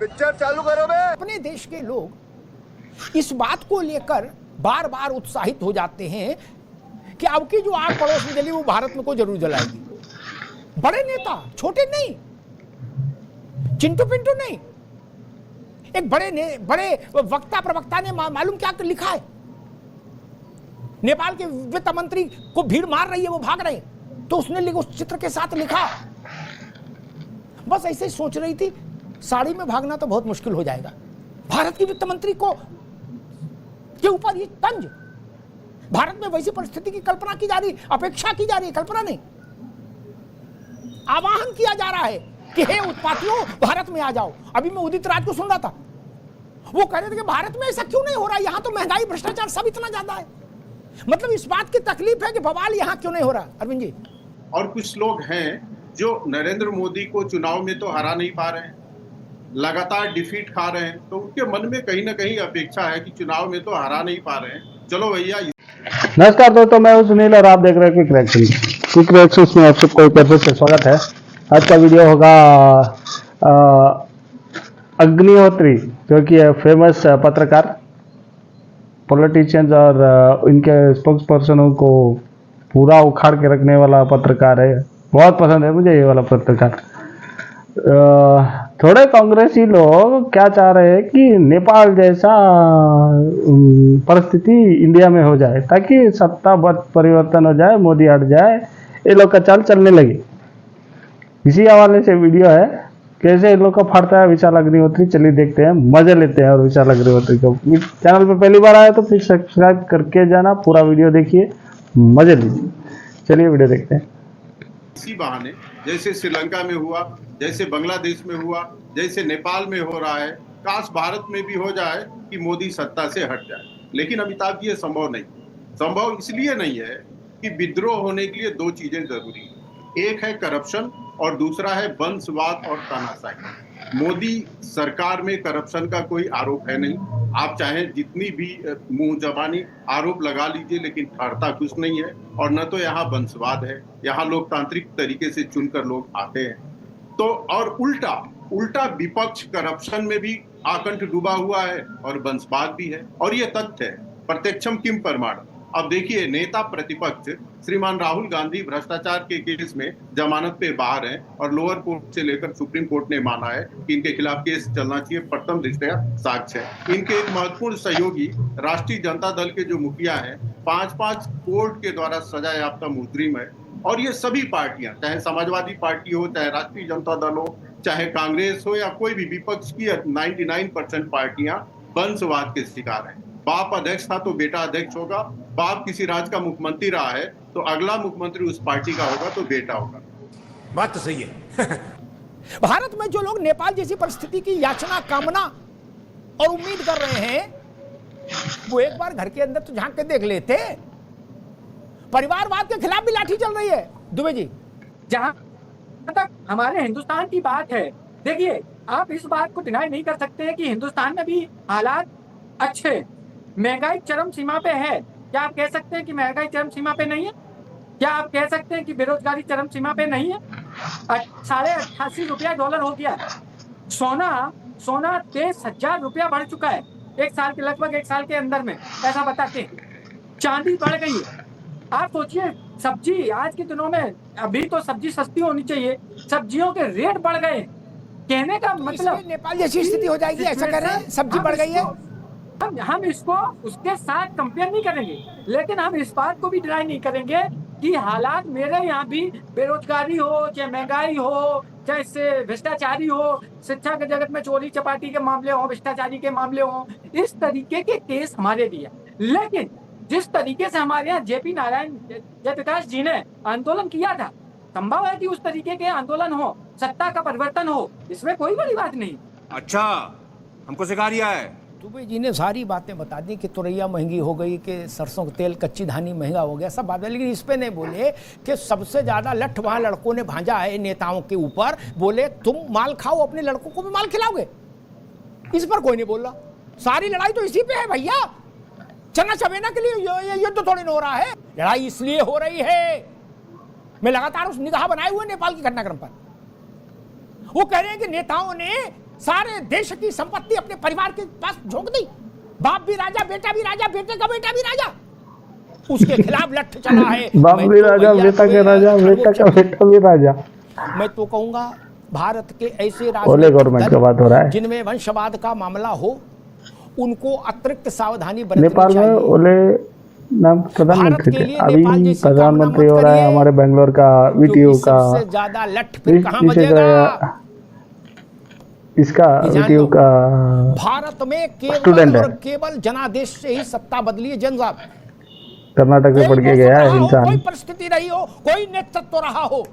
Picture चालू करो बे। अपने देश के लोग इस बात को लेकर बार बार उत्साहित हो जाते हैं कि अब की जो आग पड़ोस में जली वो भारत में को जरूर जलाएगी। बड़े नेता, छोटे नहीं, चिंटू पिंटू नहीं, एक बड़े वक्ता प्रवक्ता ने मालूम क्या लिखा है, नेपाल के वित्त मंत्री को भीड़ मार रही है, वो भाग रहे हैं, तो उसने उस चित्र के साथ लिखा। बस ऐसे ही सोच रही थी साड़ी में भागना तो बहुत मुश्किल हो जाएगा, भारत की वित्त मंत्री को के ऊपर ये तंज। भारत में वैसी परिस्थिति की कल्पना की जा रही, अपेक्षा की जा रही है, कल्पना नहीं, आवाहन किया जा रहा है कि हे उत्पातियों भारत में आ जाओ। अभी मैं उदित राज को सुन रहा था, वो कह रहे थे कि भारत में ऐसा क्यों नहीं हो रहा, यहां तो महंगाई भ्रष्टाचार सब इतना ज्यादा है। मतलब इस बात की तकलीफ है कि बवाल यहां क्यों नहीं हो रहा। अरविंद जी, और कुछ लोग हैं जो नरेंद्र मोदी को चुनाव में तो हरा नहीं पा रहे हैं, लगातार डिफीट खा रहे हैं, तो उनके मन में कहीं ना कहीं अपेक्षा है कि चुनाव में तो हरा नहीं पा रहे हैं, चलो भैया। नमस्कार दोस्तों, मैं हूं सुनील और आप देख रहे हैं क्विक रिएक्शंस में आप सबको एक बार से स्वागत है। आज का वीडियो होगा अग्निहोत्री, जो कि फेमस पत्रकार, पॉलिटिशियंस और इनके स्पोक्स पर्सनों को पूरा उखाड़ के रखने वाला पत्रकार है। बहुत पसंद है मुझे ये वाला पत्रकार। थोड़े कांग्रेसी लोग क्या चाह रहे हैं कि नेपाल जैसा परिस्थिति इंडिया में हो जाए ताकि सत्ता परिवर्तन हो जाए, मोदी हट जाए, ये लोग का चाल चलने लगे। इसी हवाले से वीडियो है, कैसे इन लोग का फाड़ता है विशाल अग्निहोत्री। चलिए देखते हैं, मजे लेते हैं। और विशाल अग्निहोत्री को चैनल पे पहली बार आया तो प्लीज सब्सक्राइब करके जाना, पूरा वीडियो देखिए, मजे लीजिए। चलिए वीडियो देखते हैं। इसी बहाने जैसे श्रीलंका में हुआ, जैसे बांग्लादेश में हुआ, जैसे नेपाल में हो रहा है, काश भारत में भी हो जाए कि मोदी सत्ता से हट जाए। लेकिन अमिताभ जी ये संभव नहीं। संभव इसलिए नहीं है कि विद्रोह होने के लिए दो चीजें जरूरी हैं, एक है करप्शन और दूसरा है वंशवाद और तानाशाही। मोदी सरकार में करप्शन का कोई आरोप है नहीं, आप चाहे जितनी भी मुंह जबानी आरोप लगा लीजिए, लेकिन ठहरता कुछ नहीं है। और न तो यहाँ वंशवाद है, यहाँ लोकतांत्रिक तरीके से चुनकर लोग आते हैं। तो और उल्टा विपक्ष करप्शन में भी आकंठ डूबा हुआ है और वंशवाद भी है। और ये तथ्य है, प्रत्यक्षम किम प्रमाणम। अब देखिए, नेता प्रतिपक्ष श्रीमान राहुल गांधी भ्रष्टाचार के केस में जमानत पे बाहर हैं और लोअर कोर्ट से लेकर सुप्रीम कोर्ट ने माना है कि इनके खिलाफ केस चलना चाहिए, प्रथम दृष्टया साक्ष्य है। इनके एक महत्वपूर्ण सहयोगी राष्ट्रीय जनता दल के जो मुखिया हैं, 5-5 कोर्ट के द्वारा सजा याफ्ता मुजरिम है। और ये सभी पार्टियां, चाहे समाजवादी पार्टी हो, चाहे राष्ट्रीय जनता दल हो, चाहे कांग्रेस हो या कोई भी विपक्ष की 99% पार्टियां वंशवाद के शिकार हैं। बाप अध्यक्ष था तो बेटा अध्यक्ष होगा, बाप किसी राज्य का मुख्यमंत्री रहा है तो अगला मुख्यमंत्री उस पार्टी का होगा तो बेटा होगा। बात तो सही है। भारत में जो लोग नेपाल जैसी परिस्थिति की याचना, कामना और उम्मीद कर रहे हैं, वो एक बार घर के अंदर तो झांक के देख लेते। परिवारवाद के खिलाफ भी लाठी चल रही है। दुबे जी, जहां तक हमारे हिंदुस्तान की बात है, देखिए आप इस बात को डिनाई नहीं कर सकते हैं कि हिंदुस्तान में भी हालात अच्छे, महंगाई चरम सीमा पे है। क्या आप कह सकते हैं कि महंगाई चरम सीमा पे नहीं है? क्या आप कह सकते हैं कि बेरोजगारी चरम सीमा पे नहीं है? 88.5 रुपया डॉलर हो गया। सोना 23,000 रुपया बढ़ चुका है लगभग एक साल के अंदर में, ऐसा बताते हैं। चांदी बढ़ गई है। आप सोचिए, सब्जी आज के दिनों में, अभी तो सब्जी सस्ती होनी चाहिए, सब्जियों के रेट बढ़ गए। कहने का मतलब नेपाल जैसी स्थिति हो जाएगी, ऐसा कह रहे हैं। सब्जी बढ़ गई है। हम इसको उसके साथ कंपेयर नहीं करेंगे, लेकिन हम इस बात को भी डिनाई नहीं करेंगे कि हालात मेरे यहाँ भी, बेरोजगारी हो, चाहे महंगाई हो, चाहे इससे भ्रष्टाचारी हो, शिक्षा के जगत में चोरी चपाटी के मामले हो, भ्रष्टाचारी के मामले हो, इस तरीके के केस हमारे भी है। लेकिन जिस तरीके से हमारे यहाँ जेपी नारायण जयप्रकाश जी ने आंदोलन किया था, संभव है कि उस तरीके के आंदोलन हो, सत्ता का परिवर्तन हो, इसमें कोई बड़ी बात नहीं। अच्छा, हमको सिखा रिया है। दुबे जी ने सारी बातें बता दी कि तुरैया महंगी हो गई, कि सरसों का तेल, कच्ची धानी महंगा हो गया, सब बात है। लेकिन इस पे नहीं बोले कि सबसे ज्यादा लठ वहां लड़कों ने भांजा है नेताओं के ऊपर। बोले तुम माल खाओ, अपने लड़कों को भी माल खिलाओगे, इस पर कोई नहीं बोल रहा। सारी लड़ाई तो इसी पे है भैया। चना चबेना के लिए युद्ध तो थोड़ी नहीं हो रहा है, लड़ाई इसलिए हो रही है। मैं लगातार उस निगाह बनाए हुए नेपाल के घटनाक्रम पर। वो कह रहे हैं कि नेताओं ने सारे देश की संपत्ति अपने परिवार के पास झोंक दी। बाप भी राजा, बेटा भी राजा, बेटे का बेटा भी राजा। उसके खिलाफ लठ चला है। बाप भी राजा, बेटा के राजा, बेटा का बेटा भी राजा। मैं तो कहूंगा भारत के ऐसे ओले गवर्नमेंट का बात हो रहा है, जिनमें वंशवाद का मामला हो, उनको अतिरिक्त सावधानी बरतनी नेपाल में चाहिए। ओले नाम प्रधानमंत्री थे, अभी जैसी प्रधानमंत्री कामना हो मत रहा है करिए, हमारे बेंगलोर का वीटीयू का। सबसे ज्यादा लठ फिर कहां इसी बजेगा? तरह इसका वीटीयू का भारत में स्टूडेंट केवल है। और केवल जनादेश से ही सत्ता बदली है। जनसाब कर्नाटक से पढ़ के गया है इंसान। कोई परिस्थिति रही हो, कोई नेतृत्व रहा हो,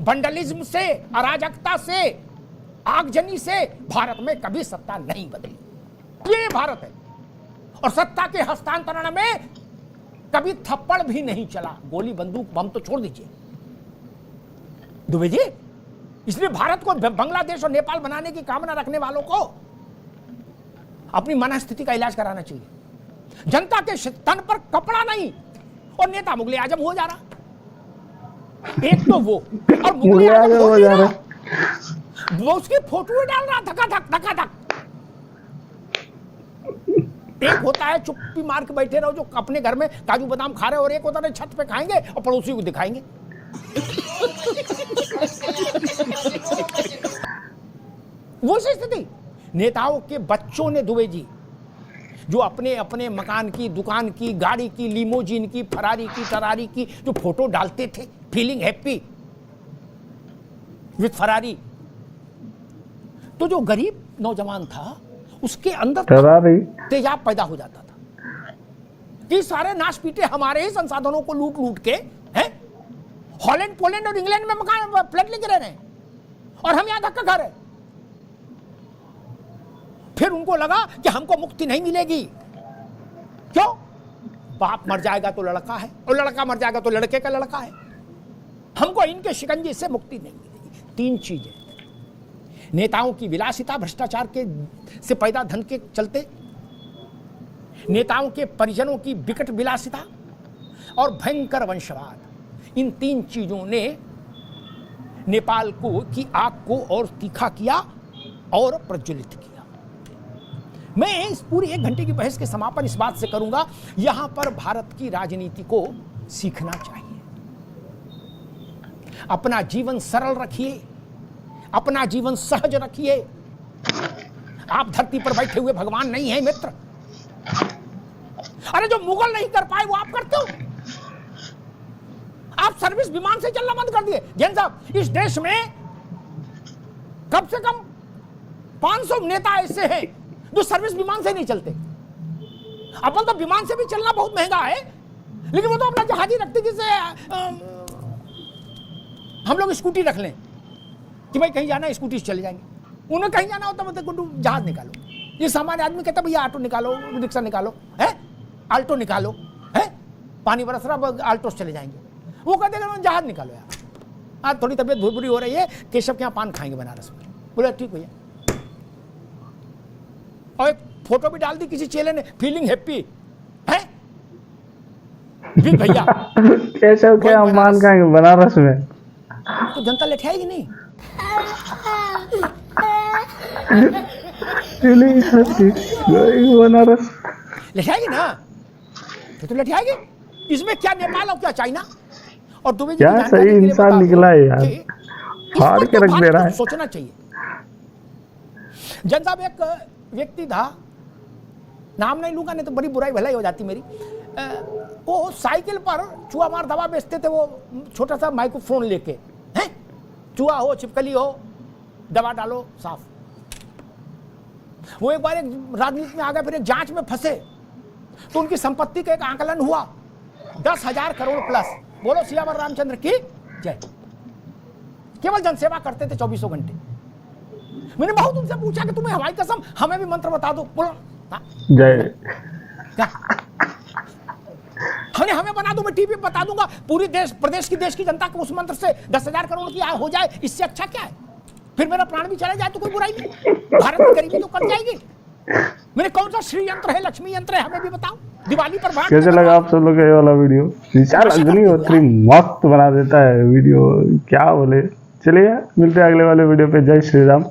वंडलिज्म से, अराजकता से, आगजनी से भारत में कभी सत्ता नहीं बदली। ये भारत है। और सत्ता के हस्तांतरण में कभी थप्पड़ भी नहीं चला। गोली बंदूक बम तो छोड़ दीजिए दुबे जी। इसलिए भारत को बांग्लादेश और नेपाल बनाने की कामना रखने वालों को अपनी मनस्थिति का इलाज कराना चाहिए। जनता के तन पर कपड़ा नहीं और नेता मुगले आजम हो जा रहा। एक तो वो और मुगले आजम हो जा रहा, वो उसकी फोटो डाल रहा धक्का धक। एक होता है चुप्पी मार के बैठे रहो जो अपने घर में काजू बादाम खा रहे हो, और एक होता है छत पे खाएंगे और पड़ोसी को दिखाएंगे। वो स्थिति नेताओं के बच्चों ने दुबे जी जो अपने अपने मकान की, दुकान की, गाड़ी की, लिमोजिन की, फरारी की, टरारी की जो फोटो डालते थे, फीलिंग हैप्पी विथ फरारी, तो जो गरीब नौजवान था उसके अंदर तेजाब पैदा हो जाता था कि सारे नाश पीटे हमारे ही संसाधनों को लूट लूट के हैं, हॉलैंड, पोलैंड और इंग्लैंड में मकान फ्लैट लेके रह रहे हैं और हम यहां धक्का खा रहे हैं। फिर उनको लगा कि हमको मुक्ति नहीं मिलेगी। क्यों? बाप मर जाएगा तो लड़का है और लड़का मर जाएगा तो लड़के का लड़का है। हमको इनके शिकंजे से मुक्ति नहीं मिलेगी। तीन चीजें, नेताओं की विलासिता, भ्रष्टाचार के से पैदा धन के चलते, नेताओं के परिजनों की विकट विलासिता और भयंकर वंशवाद। इन तीन चीजों ने नेपाल को की आग को और तीखा किया और प्रज्वलित किया। मैं इस पूरी 1 घंटे की बहस के समापन इस बात से करूंगा, यहां पर भारत की राजनीति को सीखना चाहिए। अपना जीवन सरल रखिए, अपना जीवन सहज रखिए। आप धरती पर बैठे हुए भगवान नहीं है मित्र। अरे जो मुगल नहीं कर पाए वो आप करते हो। आप सर्विस विमान से चलना बंद कर दिए। जैन साहब, इस देश में कम से कम 500 नेता ऐसे हैं जो सर्विस विमान से नहीं चलते। अपन तो विमान से भी चलना बहुत महंगा है, लेकिन वो तो अपना जहाज ही रखते, जिससे हम लोग स्कूटी रख लें कि भाई कहीं जाना है स्कूटी से चले जाएंगे। उन्हें कहीं जाना होता मतलब जहाज निकालो। ये सामान्य आदमी कहता भैया ऑटो निकालो, रिक्शा निकालो, है आल्टो निकालो, है पानी बरस रहा आल्टो से चले जाएंगे। वो कहते हैं जहाज निकालो यार, आज थोड़ी तबीयत बुरी हो रही है, केशव के यहाँ पान खाएंगे बनारस में। बोले ठीक भैया, और एक फोटो भी डाल दी किसी चेले ने, फीलिंग हैप्पी है भैया। केशव के यहाँ पान खाएंगे बनारस में, तो जनता लेठाएगी नहीं। बनारस लेठाएगी ना, तो लेठाएगी। इसमें क्या नेपाल और क्या चाइना और दुबई क्या सही इंसान निकला है यार, फाड़ के रख दे रहा है। सोचना चाहिए। जन साहब, एक व्यक्ति था, नाम नहीं लूंगा नहीं तो बड़ी बुराई भलाई हो जाती मेरी। वो साइकिल पर चूहा मार दवा बेचते थे, वो छोटा सा माइक्रोफोन लेके, हैं चूहा हो छिपकली हो दवा डालो साफ। वो एक बार एक राजनीति में आ गए, फिर एक जांच में फंसे, तो उनकी संपत्ति का एक आंकलन हुआ 10,000 करोड़ प्लस। बोलो सियावर रामचंद्र की जय। केवल जनसेवा करते थे 24 घंटे। मैंने बहुत उनसे पूछा कि तुम्हें हमारी कसम हमें भी मंत्र बता दो। बोलो जय। क्या हमें बना दो, मैं टीवी पे बता दूंगा पूरी देश की जनता को उस मंत्र से 10,000 करोड़ की आय हो जाए, इससे अच्छा क्या है? फिर मेरा प्राण भी चला जाए तो कोई बुराई नहीं, भारत की गरीबी तो कट जाएगी। मेरे कौन सा श्री यंत्र है, लक्ष्मी यंत्र है, हमें भी बताओ। दिवाली पर बांट। कैसे लगा आप सब लोग ये वाला वीडियो? विशाल अग्निहोत्री मस्त बना देता है वीडियो, क्या बोले। चलिए मिलते हैं अगले वाले वीडियो पे। जय श्री राम।